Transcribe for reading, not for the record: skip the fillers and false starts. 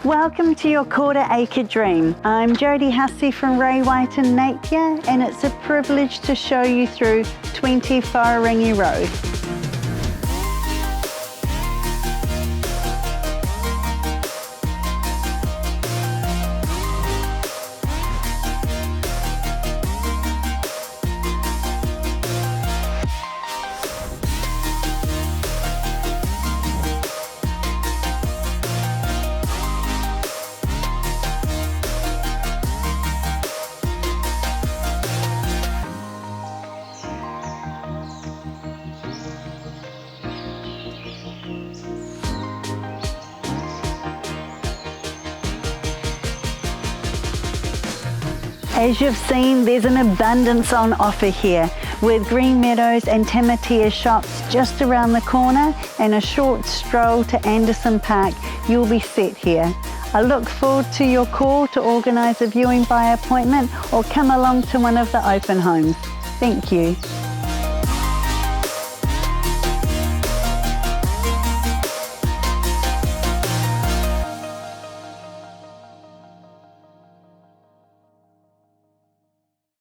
Welcome to your quarter-acre dream. I'm Jodie Hussey from Ray White in Napier, and it's a privilege to show you through 20 Wharerangi Road. As you've seen, there's an abundance on offer here, with green meadows and Tamatea shops just around the corner and a short stroll to Anderson Park. You'll be set here. I look forward to your call to organise a viewing by appointment or come along to one of the open homes. Thank you.